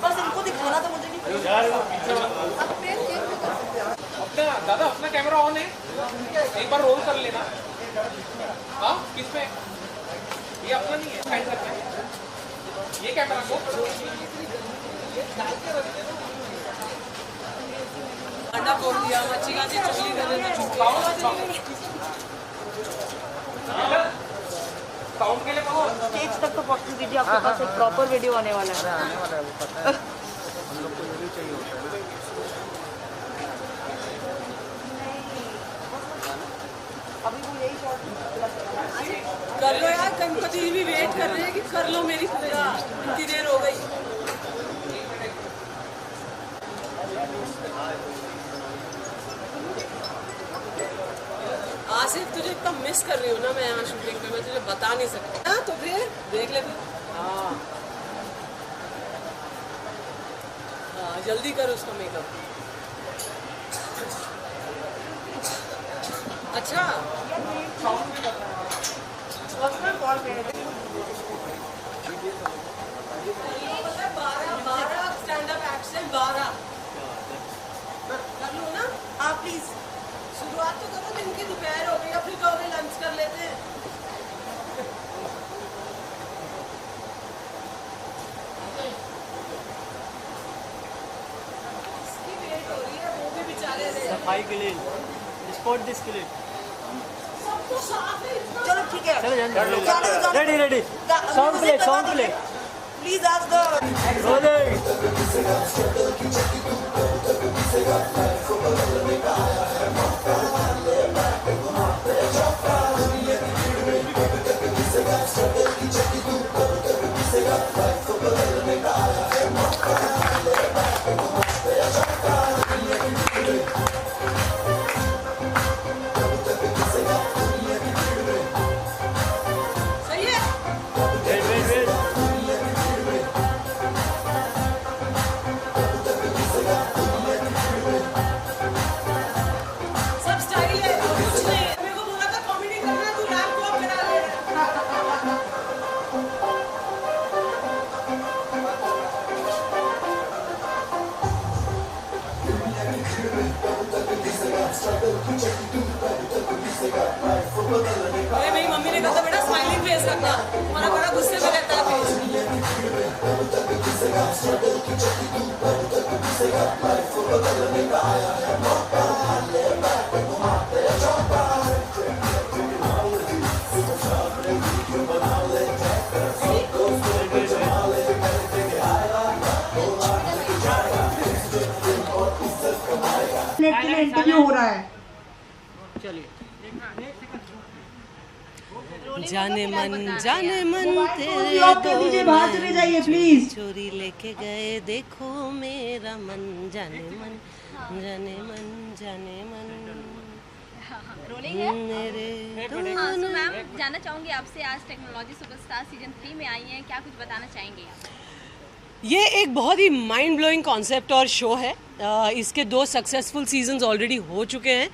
बस इनको दिखाना तो मुझे नहीं अपना दादा अपना कैमरा ऑन है, एक बार रोल कर लेना। हाँ किसमें? ये अपना नहीं है, साइड करना है ये कैमरा को। अंडा बोल दिया, मच्छी का चुगली कर रहे थे। साउंड के लिए स्टेज तक तो पहुंच दीजिए, आपके पास एक प्रॉपर वीडियो आने वाला है। आने वाला है, वो पता है। हम लोग को ये भी चाहिए होता है ना। अभी वो यही शॉट कर लो यार, गणपति भी वेट कर रहे हैं कि कर लो मेरी पूजा, इतनी देर हो गई। आसिफ तुझे इतना मिस कर रही हूँ ना मैं यहाँ शूटिंग पे, मैं तुझे बता नहीं सकती। हाँ तो फिर देख ले फिर। हाँ हाँ जल्दी कर उसका मेकअप। अच्छा कॉल पे 12 स्टैंड अप एक्ट से 12 कर लो ना। हाँ प्लीज शुरुआत तो करो, दिन की दोपहर हो गई, फिर कहोगे लंच कर लेते हैं। इसकी वेट हो रही है, वो भी बेचारे सफाई के लिए, स्पॉट दिस के लिए। सब तो साफ है इतना। चलो ठीक है, चलो ready ready, song play please आज द रोलिंग। सही है। वेट सब स्टाइल है, कुछ नहीं है। मेरे को बोला था कॉमेडी करना है, तू रैप वॉक करा ले रहा है। अरे मेरी मम्मी ने कहा था बेटा स्माइलिंग फेस रखना, तुम्हारा बड़ा गुस्से में रहता है फेस। इंटरव्यू हो रहा है। जाने मन तेरे बाहर चले जाइए प्लीज। चोरी लेके गए देखो मेरा मन, जाने मन रोलिंग है। मेरे हाँ तो मैम जानना चाहूँगी आपसे, आज टेक्नोलॉजी सुपरस्टार सीजन 3 में आई हैं, क्या कुछ बताना चाहेंगे आप? ये एक बहुत ही माइंड ब्लोइंग कॉन्सेप्ट और शो है। इसके 2 सक्सेसफुल सीजन्स ऑलरेडी हो चुके हैं।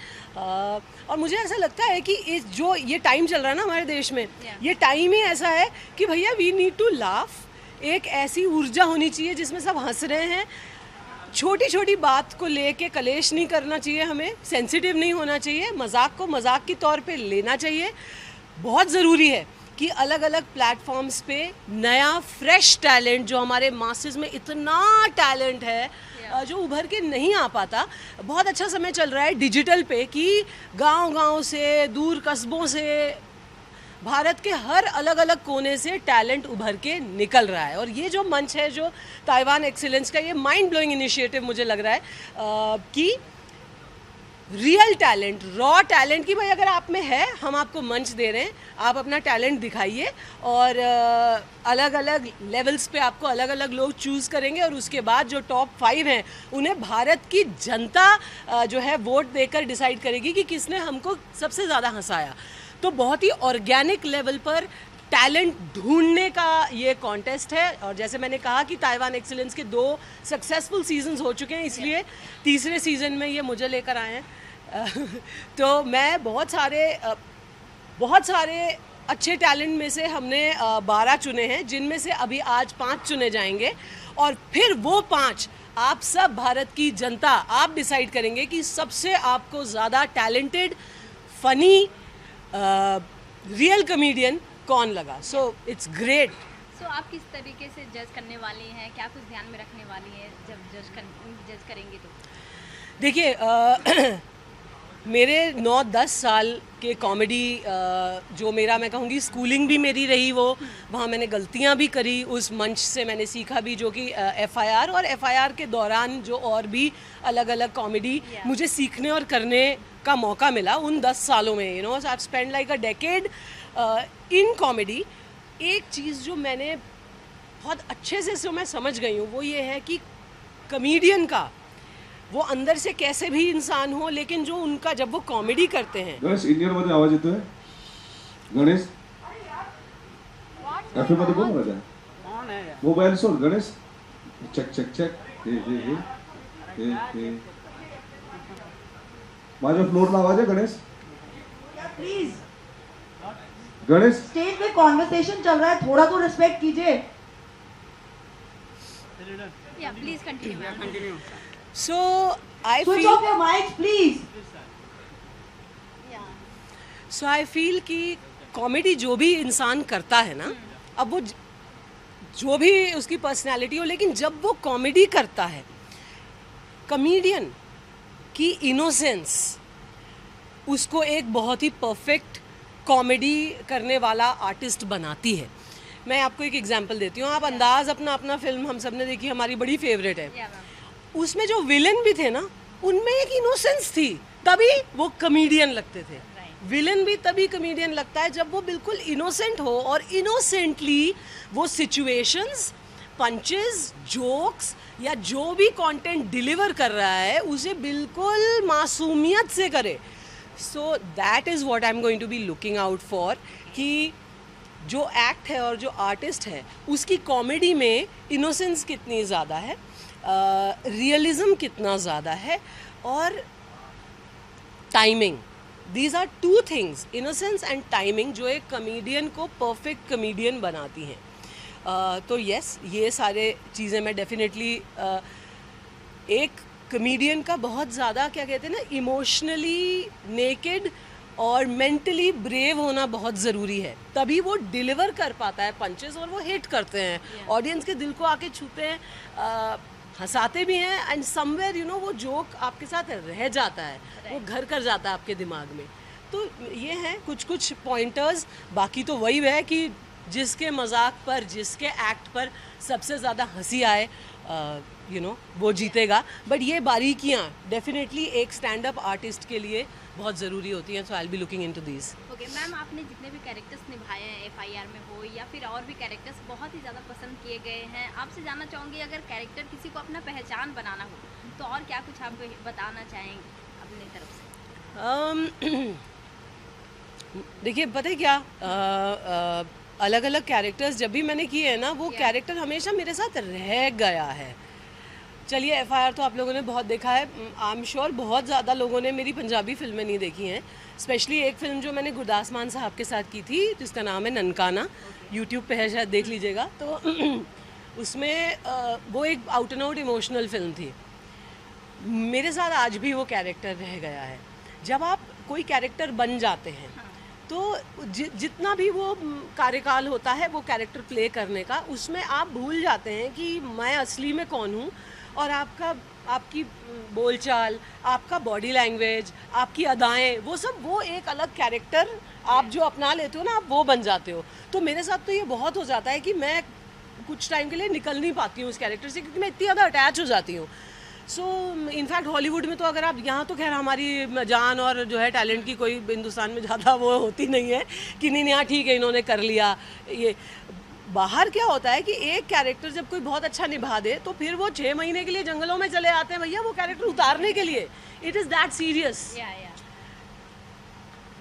और मुझे ऐसा लगता है कि जो ये टाइम चल रहा है ना हमारे देश में, ये टाइम ही ऐसा है कि भैया वी नीड टू लाफ। एक ऐसी ऊर्जा होनी चाहिए जिसमें सब हंस रहे हैं। छोटी छोटी बात को लेके कलेश नहीं करना चाहिए, हमें सेंसिटिव नहीं होना चाहिए, मजाक को मजाक के तौर पे लेना चाहिए। बहुत ज़रूरी है कि अलग अलग प्लेटफॉर्म्स पे नया फ्रेश टैलेंट, जो हमारे मासेस में इतना टैलेंट है जो उभर के नहीं आ पाता। बहुत अच्छा समय चल रहा है डिजिटल पे कि गांव-गांव से, दूर कस्बों से, भारत के हर अलग अलग कोने से टैलेंट उभर के निकल रहा है। और ये जो मंच है, जो ताइवान एक्सीलेंस का, ये माइंड ब्लोइंग इनिशिएटिव मुझे लग रहा है कि रियल टैलेंट, रॉ टैलेंट की भाई अगर आप में है, हम आपको मंच दे रहे हैं, आप अपना टैलेंट दिखाइए। और अलग अलग लेवल्स पे आपको अलग अलग लोग चूज़ करेंगे और उसके बाद जो टॉप 5 हैं उन्हें भारत की जनता जो है वोट देकर डिसाइड करेगी कि किसने हमको सबसे ज़्यादा हंसाया। तो बहुत ही ऑर्गेनिक लेवल पर टैलेंट ढूंढने का ये कॉन्टेस्ट है। और जैसे मैंने कहा कि ताइवान एक्सीलेंस के 2 सक्सेसफुल सीजन्स हो चुके हैं, इसलिए तीसरे सीज़न में ये मुझे लेकर आए हैं तो मैं बहुत सारे अच्छे टैलेंट में से हमने 12 चुने हैं, जिनमें से अभी आज 5 चुने जाएंगे और फिर वो 5 आप सब भारत की जनता आप डिसाइड करेंगे कि सबसे आपको ज़्यादा टैलेंटेड, फनी, रियल कॉमेडियन कौन लगा. So it's great. सो आप किस तरीके से जज करने वाली हैं, क्या कुछ ध्यान में रखने वाली हैं जब जज करेंगी तो? देखिए मेरे 9-10 साल के कॉमेडी जो मेरा मैं कहूँगी स्कूलिंग भी मेरी रही, वो वहाँ मैंने गलतियाँ भी करी, उस मंच से मैंने सीखा भी, जो कि FIR और FIR के दौरान जो और भी अलग अलग कॉमेडी मुझे सीखने और करने का मौका मिला उन 10 सालों में. You know, I spend like a decade in comedy. एक चीज़ जो मैंने बहुत अच्छे से जो मैं समझ गई हूँ वो ये है कि कॉमेडियन का वो अंदर से कैसे भी इंसान हो, लेकिन जो उनका जब वो कॉमेडी करते हैं. गणेश, इंडियन मध्ये आवाज येतोय. गणेश एफए मध्ये बोल राजा. कौन है यार? मोबाईल सोड. Ganesh check check check. हे माझ्या फ्लोरला आवाज आहे गणेश. प्लीज, गणेश स्टेज पे कॉन्वर्सेशन चल रहा है, थोड़ा तो रिस्पेक्ट कीजिए. या please continue ma'am. Continue. So I switch feel off your mics please. I feel कि कॉमेडी जो भी इंसान करता है ना, अब वो जो भी उसकी पर्सनालिटी हो, लेकिन जब वो कॉमेडी करता है, कॉमेडियन की इनोसेंस उसको एक बहुत ही परफेक्ट कॉमेडी करने वाला आर्टिस्ट बनाती है. मैं आपको एक एग्जांपल देती हूँ. आप अंदाज़ अपना फिल्म हम सब ने देखी, हमारी बड़ी फेवरेट है. या मैम. उसमें जो विलन भी थे ना, उनमें एक इनोसेंस थी, तभी वो कॉमेडियन लगते थे. विलन भी तभी कॉमेडियन लगता है जब वो बिल्कुल इनोसेंट हो और इनोसेंटली वो सिचुएशंस, पंचेस, जोक्स या जो भी कंटेंट डिलीवर कर रहा है उसे बिल्कुल मासूमियत से करे. So that is what I am going to be looking out for, कि जो एक्ट है और जो आर्टिस्ट है उसकी कॉमेडी में इनोसेंस कितनी ज़्यादा है, रियलिज्म कितना ज़्यादा है, और timing. These are 2 things, innocence and timing, जो एक कॉमेडियन को परफेक्ट कॉमेडियन बनाती हैं. तो यस, ये सारे चीज़ें मैं डेफिनेटली एक कॉमेडियन का बहुत ज़्यादा क्या कहते हैं ना, इमोशनली नेकेड और मेंटली ब्रेव होना बहुत ज़रूरी है, तभी वो डिलीवर कर पाता है पंचेस और वो हिट करते हैं, ऑडियंस के दिल को आके छूते हैं, हंसाते भी हैं, एंड समवेयर यू नो वो जोक आपके साथ रह जाता है, वो घर कर जाता है आपके दिमाग में. तो ये हैं कुछ पॉइंटर्स. बाकी तो वही है कि जिसके मजाक पर, जिसके एक्ट पर सबसे ज़्यादा हंसी आए, यू नो, वो जीतेगा. बट ये बारीकियाँ डेफिनेटली एक स्टैंड अप आर्टिस्ट के लिए बहुत ज़रूरी होती हैं. So I will be looking into these. Okay ma'am, आपने जितने भी कैरेक्टर्स निभाए हैं FIR में हो या फिर और भी कैरेक्टर्स बहुत ही ज़्यादा पसंद किए गए हैं. आपसे जानना चाहूँगी, अगर कैरेक्टर किसी को अपना पहचान बनाना हो तो और क्या कुछ आप बताना चाहेंगे अपनी तरफ से? देखिए, पता है क्या, अलग अलग कैरेक्टर्स जब भी मैंने किए हैं ना, वो कैरेक्टर हमेशा मेरे साथ रह गया है. चलिए, FIR तो आप लोगों ने बहुत देखा है. आई एम श्योर बहुत ज़्यादा लोगों ने मेरी पंजाबी फिल्में नहीं देखी हैं. स्पेशली एक फ़िल्म जो मैंने गुरदास मान साहब के साथ की थी, जिसका नाम है ननकाना, यूट्यूब पे है, शायद देख लीजिएगा. तो उसमें वो एक out and out emotional film थी. मेरे साथ आज भी वो कैरेक्टर रह गया है. जब आप कोई कैरेक्टर बन जाते हैं तो जितना भी वो कार्यकाल होता है वो कैरेक्टर प्ले करने का, उसमें आप भूल जाते हैं कि मैं असली में कौन हूँ, और आपकी बोलचाल, आपका बॉडी लैंग्वेज, आपकी अदाएं, वो सब वो एक अलग कैरेक्टर आप जो अपना लेते हो ना, आप वो बन जाते हो. तो मेरे साथ तो ये बहुत हो जाता है कि मैं कुछ टाइम के लिए निकल नहीं पाती हूँ उस कैरेक्टर से, क्योंकि मैं इतनी ज़्यादा अटैच हो जाती हूँ. सो इनफैक्ट हॉलीवुड में तो अगर आप, यहाँ तो खैर हमारी जान और जो है टैलेंट की कोई हिंदुस्तान में ज़्यादा वो होती नहीं है कि नहीं यहाँ ठीक है इन्होंने कर लिया. ये बाहर क्या होता है कि एक कैरेक्टर जब कोई बहुत अच्छा निभा दे तो फिर वो 6 महीने के लिए जंगलों में चले आते हैं भैया वो कैरेक्टर उतारने के लिए. It is that serious.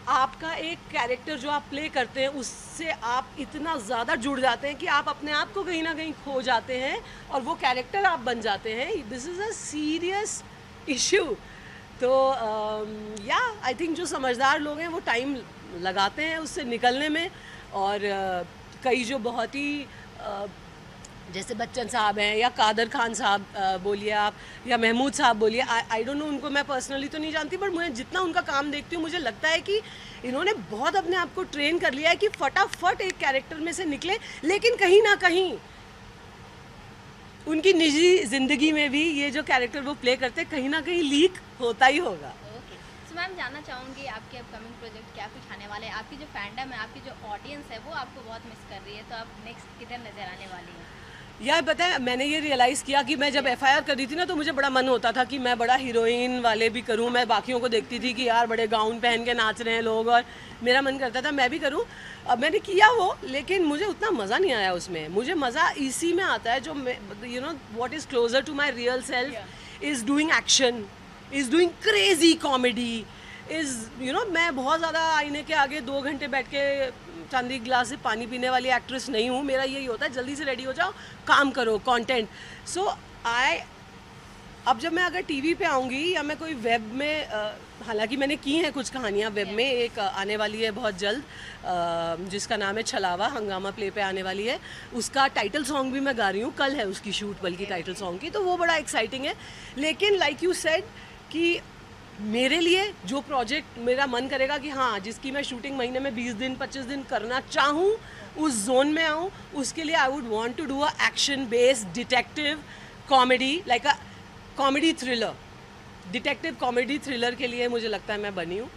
आपका एक कैरेक्टर जो आप प्ले करते हैं उससे आप इतना ज़्यादा जुड़ जाते हैं कि आप अपने आप को कहीं ना कहीं खो जाते हैं और वो कैरेक्टर आप बन जाते हैं. This is a serious issue. तो आई थिंक जो समझदार लोग हैं वो टाइम लगाते हैं उससे निकलने में, और कई जो बहुत ही जैसे बच्चन साहब हैं या कादर खान साहब बोलिए आप, या महमूद साहब बोलिए, आई डोंट नो, उनको मैं पर्सनली तो नहीं जानती, बट मुझे जितना उनका काम देखती हूँ मुझे लगता है कि इन्होंने बहुत अपने आप को ट्रेन कर लिया है कि फटाफट एक कैरेक्टर में से निकले, लेकिन कहीं ना कहीं उनकी निजी ज़िंदगी में भी ये जो कैरेक्टर वो प्ले करते कहीं ना कहीं लीक होता ही होगा। ओके, सो मैम जानना चाहूँगी आपके अपकमिंग प्रोजेक्ट क्या कुछ आने वाले हैं, आपकी जो फैंडम है, आपकी जो ऑडियंस है वो आपको बहुत मिस कर रही है, तो आप नेक्स्ट किधर नज़र आने वाली हैं? यार पता है, मैंने ये रियलाइज़ किया कि मैं जब FIR कर रही थी ना तो मुझे बड़ा मन होता था कि मैं बड़ा हीरोइन वाले भी करूं। मैं बाकियों को देखती थी कि यार बड़े गाउन पहन के नाच रहे हैं लोग, और मेरा मन करता था मैं भी करूं। अब मैंने किया वो, लेकिन मुझे उतना मज़ा नहीं आया उसमें। मुझे मज़ा इसी में आता है जो you know what is closer to my real self is doing action, is doing crazy comedy, is you know मैं बहुत ज़्यादा आईने के आगे 2 घंटे बैठ के चांदी गिलास से पानी पीने वाली एक्ट्रेस नहीं हूँ। मेरा यही होता है जल्दी से रेडी हो जाओ, काम करो, कंटेंट। सो अब जब मैं अगर टीवी पे आऊँगी या मैं कोई वेब में, हालांकि मैंने की हैं कुछ कहानियाँ वेब में, एक आने वाली है बहुत जल्द जिसका नाम है छलावा, हंगामा प्ले पे आने वाली है। उसका टाइटल सॉन्ग भी मैं गा रही हूँ, कल है उसकी शूट बल्कि टाइटल सॉन्ग की, तो वो बड़ा एक्साइटिंग है। लेकिन लाइक यू सेड कि मेरे लिए जो प्रोजेक्ट मेरा मन करेगा कि हाँ जिसकी मैं शूटिंग महीने में 20 दिन 25 दिन करना चाहूँ, उस जोन में आऊँ, उसके लिए I would want to do a action based detective comedy, like a comedy thriller, detective comedy thriller के लिए मुझे लगता है मैं बनी हूँ।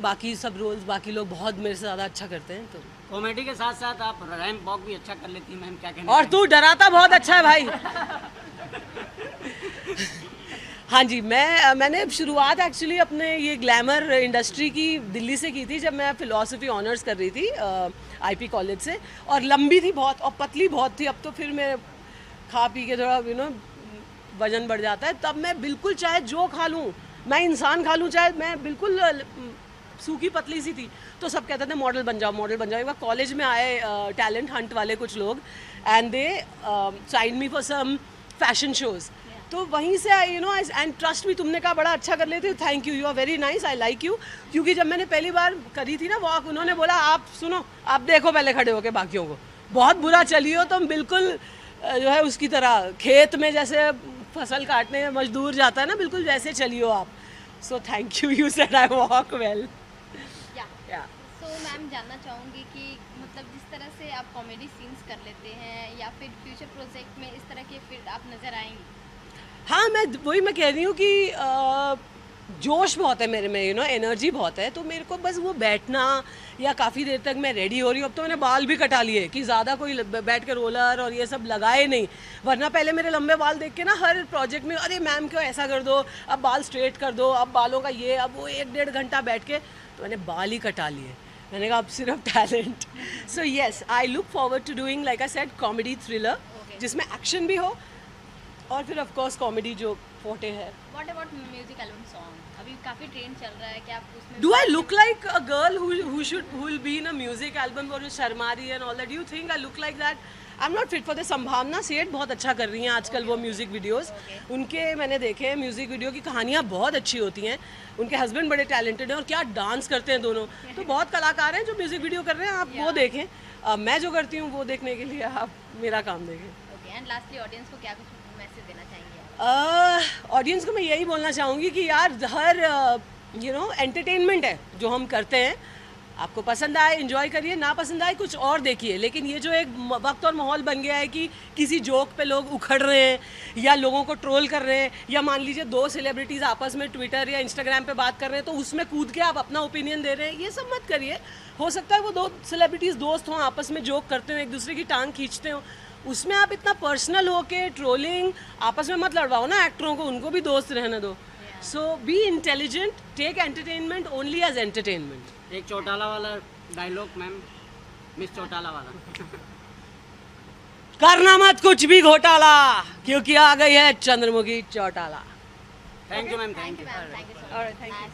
बाकी सब रोल्स बाकी लोग बहुत मेरे से ज़्यादा अच्छा करते हैं। तो कॉमेडी के साथ साथ आप रैंप वॉक भी अच्छा कर लेती हैं मैम, क्या कहना? और तू डराता बहुत अच्छा है भाई। हाँ जी, मैंने शुरुआत एक्चुअली अपने ये ग्लैमर इंडस्ट्री की दिल्ली से की थी, जब मैं फ़िलासफ़ी ऑनर्स कर रही थी IP कॉलेज से, और लंबी थी बहुत और पतली बहुत थी। अब तो फिर मैं खा पी के थोड़ा यू नो वज़न बढ़ जाता है। तब मैं बिल्कुल चाहे जो खा लूँ, मैं इंसान खा लूँ, चाहे मैं बिल्कुल सूखी पतली सी थी, तो सब कहते थे मॉडल बन जाओ, मॉडल बन जाओ। एक बार कॉलेज में आए टैलेंट हंट वाले कुछ लोग, and they sign me for some fashion shows, तो वहीं से I you know and trust भी, तुमने कहा बड़ा अच्छा कर लेते हो, thank you, you are very nice, I like you. क्योंकि जब मैंने पहली बार करी थी ना वॉक, उन्होंने बोला आप सुनो, आप देखो पहले खड़े होके बाकियों को, बहुत बुरा चली हो तुम, बिल्कुल जो है उसकी तरह खेत में जैसे फसल काटने में मजदूर जाता है ना, बिल्कुल वैसे चली हो आप। So thank you, you said I walk well. So ma'am जानना चाहूँगी कि मतलब जिस तरह से आप कॉमेडी सीन्स कर लेते हैं, या फिर फ्यूचर प्रोजेक्ट में इस तरह के फिर आप नज़र आएंगी? हाँ, मैं कह रही हूँ कि जोश बहुत है मेरे में, यू नो एनर्जी बहुत है, तो मेरे को बस वो बैठना या काफ़ी देर तक मैं रेडी हो रही हूँ। अब तो मैंने बाल भी कटा लिए कि ज़्यादा कोई बैठ के रोलर और ये सब लगाए नहीं, वरना पहले मेरे लंबे बाल देख के ना हर प्रोजेक्ट में अरे मैम क्यों ऐसा कर दो, अब बाल स्ट्रेट कर दो, अब बालों का ये, अब वो 1-1.5 घंटा बैठ के, तो मैंने बाल ही कटा लिए। मैंने कहा अब सिर्फ talent. So yes, I look forward to doing like I said comedy thriller जिसमें एक्शन भी हो, और फिर ऑफ कोर्स कॉमेडी जो फोटे है। What about music album song? अभी काफ़ी ट्रेंड चल रहा है, क्या आप उसमें do I look like a girl who will be in a music album और शर्मा रही है and all that? Do you think I look like that? I'm not fit for this। संभावना सेठ बहुत अच्छा कर रही हैं आजकल वो म्यूज़िक वीडियोस, उनके मैंने देखे हैं म्यूज़िक वीडियो की कहानियाँ बहुत अच्छी होती हैं, उनके हस्बैंड बड़े टैलेंटेड हैं और क्या डांस करते हैं दोनों, तो बहुत कलाकार हैं जो म्यूज़िक वीडियो कर रहे हैं, आप वो देखें। मैं जो करती हूँ वो देखने के लिए आप मेरा काम देखें। ओके, एंड लास्टली ऑडियंस को क्या कुछ मैसेज देना चाहेंगे? ऑडियंस को मैं यही बोलना चाहूँगी कि यार हर यू नो एंटरटेनमेंट है जो हम करते हैं, आपको पसंद आए एंजॉय करिए, ना पसंद आए कुछ और देखिए। लेकिन ये जो एक वक्त और माहौल बन गया है कि किसी जोक पे लोग उखड़ रहे हैं या लोगों को ट्रोल कर रहे हैं, या मान लीजिए 2 सेलिब्रिटीज़ आपस में ट्विटर या इंस्टाग्राम पे बात कर रहे हैं तो उसमें कूद के आप अपना ओपिनियन दे रहे हैं, ये सब मत करिए। हो सकता है वो 2 सेलिब्रिटीज़ दोस्त हों, आपस में जोक करते हो, एक दूसरे की टांग खींचते हो, उसमें आप इतना पर्सनल हो के ट्रोलिंग आपस में मत लड़वाओ ना एक्टरों को, उनको भी दोस्त रहने दो। So be intelligent, take entertainment only as entertainment. एक चौटाला वाला डायलॉग मैम, मिस चौटाला वाला। करना मत कुछ भी घोटाला, क्योंकि आ गई है Chandramukhi Chautala. Thank you ma'am, thank you ma'am, thank you so much.